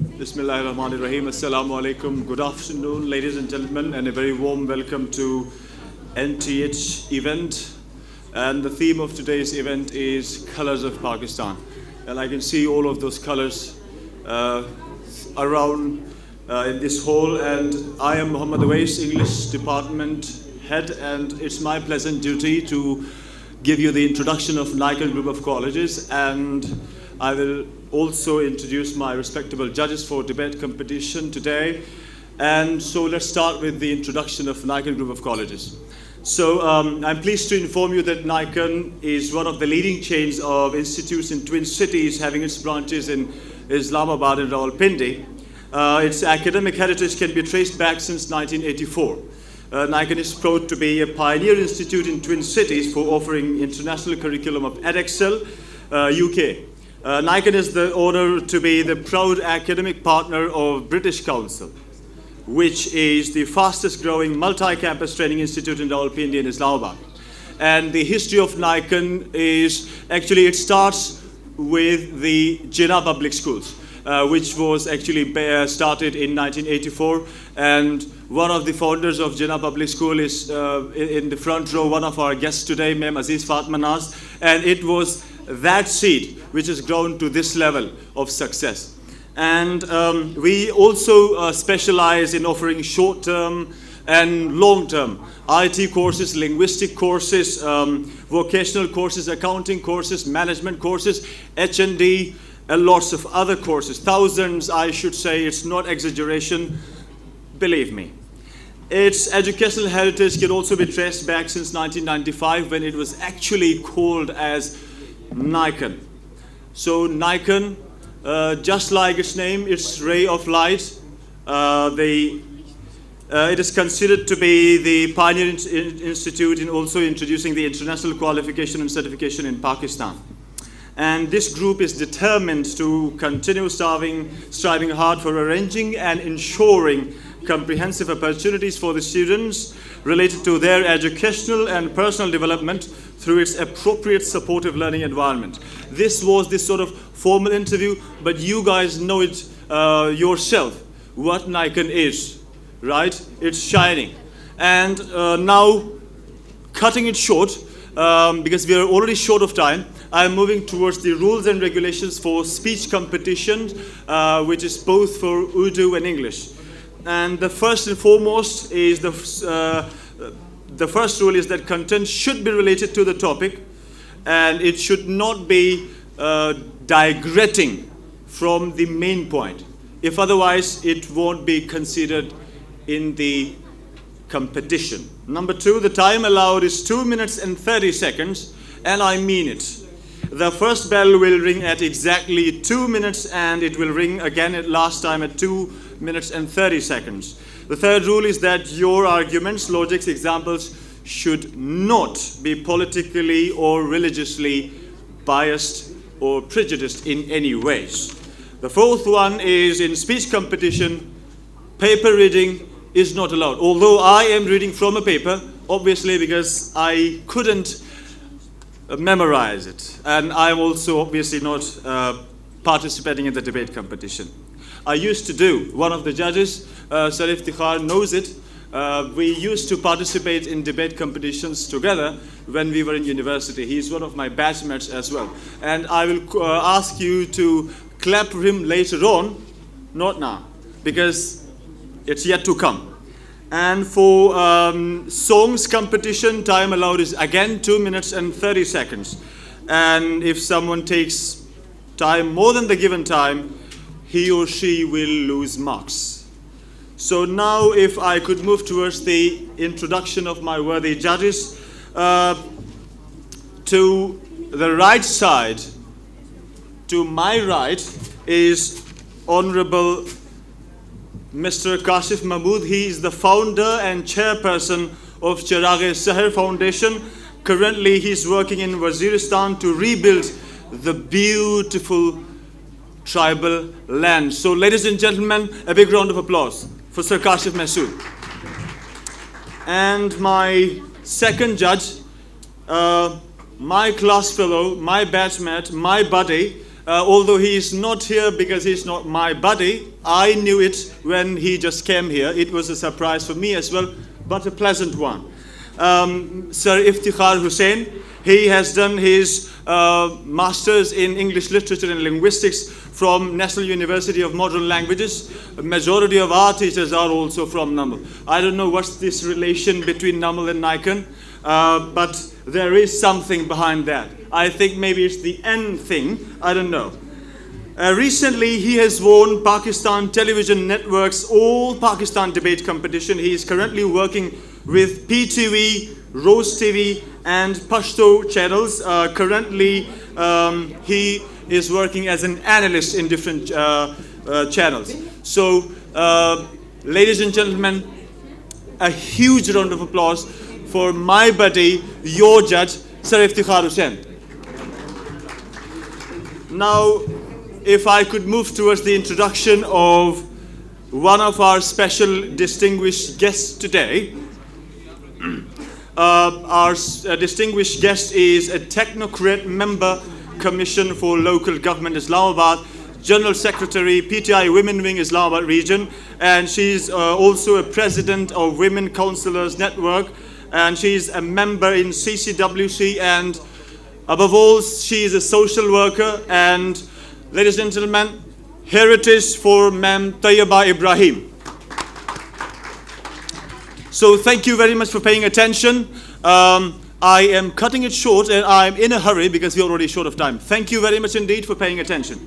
Bismillahirrahmanirrahim. Assalamu alaikum. Good afternoon, ladies and gentlemen, and a very warm welcome to NTH event. And the theme of today's event is Colors of Pakistan. And I can see all of those colors around in this hall. And I am Muhammad Uwais, English Department Head, and it's my pleasant duty to give you the introduction of NICON Group of Colleges, and I will also introduce my respectable judges for debate competition today. And so let's start with the introduction of NICON Group of Colleges. So I'm pleased to inform you that NICON is one of the leading chains of institutes in Twin Cities, having its branches in Islamabad and Rawalpindi. Its academic heritage can be traced back since 1984. NICON is proud to be a pioneer institute in Twin Cities for offering international curriculum of Edexcel, UK. NICON is the honor to be the proud academic partner of British Council, which is the fastest growing multi-campus training institute in Rawalpindi and Islamabad. And the history of NICON is, actually it starts with the Jinnah Public Schools, which was actually started in 1984. And one of the founders of Jinnah Public School is in the front row, one of our guests today, Ma'am Aziz Fatma Naz. And it was that seed which has grown to this level of success. And we also specialize in offering short-term and long-term IT courses, linguistic courses, vocational courses, accounting courses, management courses, H&D, and lots of other courses. Thousands, I should say, it's not exaggeration, believe me. Its educational heritage can also be traced back since 1995, when it was actually called as NICON. So NICON, just like its name, it's ray of light. It is considered to be the pioneer institute in also introducing the international qualification and certification in Pakistan. And this group is determined to continue striving hard for arranging and ensuring comprehensive opportunities for the students related to their educational and personal development through its appropriate supportive learning environment. This was this sort of formal interview, but you guys know it yourself, what NICON is, right? It's shining. And now, cutting it short, because we are already short of time, I'm moving towards the rules and regulations for speech competition, which is both for Urdu and English. And the first and foremost is the first rule is that content should be related to the topic, and it should not be digressing from the main point. If otherwise, it won't be considered in the competition. Number two, the time allowed is 2 minutes and 30 seconds, and I mean it. The first bell will ring at exactly 2 minutes, and it will ring again at last time at 2 minutes and 30 seconds. The third rule is that your arguments, logics, examples should not be politically or religiously biased or prejudiced in any ways. The fourth one is, in speech competition, paper reading is not allowed. Although I am reading from a paper, obviously, because I couldn't memorize it. And I'm also obviously not participating in the debate competition. I used to do, one of the judges, Sarif Tikhar, knows it. We used to participate in debate competitions together when we were in university. He's one of my batchmates as well. And I will ask you to clap for him later on, not now, because it's yet to come. And for songs competition, time allowed is again 2 minutes and 30 seconds. And if someone takes time more than the given time, he or she will lose marks. So now if I could move towards the introduction of my worthy judges. To the right side, to my right, is Honorable Mr. Kashif Mahmood. He is the founder and chairperson of Chirag-e-Seher Foundation. Currently, he's working in Waziristan to rebuild the beautiful tribal land. So, ladies and gentlemen, a big round of applause for Sir Kashif Mahmood. And my second judge, my class fellow, my batchmate, my buddy, although he is not here because he's not my buddy. I knew it when he just came here. It was a surprise for me as well, but a pleasant one. Sir Iftikhar Hussain, he has done his Masters in English Literature and Linguistics from National University of Modern Languages. A majority of our teachers are also from NUML. I don't know what's this relation between NUML and NICON, but there is something behind that. I think maybe it's the N thing, I don't know. Recently, he has won Pakistan Television Network's All Pakistan Debate Competition. He is currently working with PTV, Rose TV, and Pashto channels. Currently, he is working as an analyst in different channels. So, ladies and gentlemen, a huge round of applause for my buddy, your judge, Sir Iftikhar Hussain. Now, if I could move towards the introduction of one of our special distinguished guests today. Our distinguished guest is a technocrat member, Commission for Local Government Islamabad, General Secretary, PTI Women Wing Islamabad Region, and she's also a president of Women Councillors Network, and she's a member in CCWC, and above all, she is a social worker. And ladies and gentlemen, here it is for Ma'am Tayyaba Ibrahim. So thank you very much for paying attention. I am cutting it short and I'm in a hurry because we're already short of time. Thank you very much indeed for paying attention.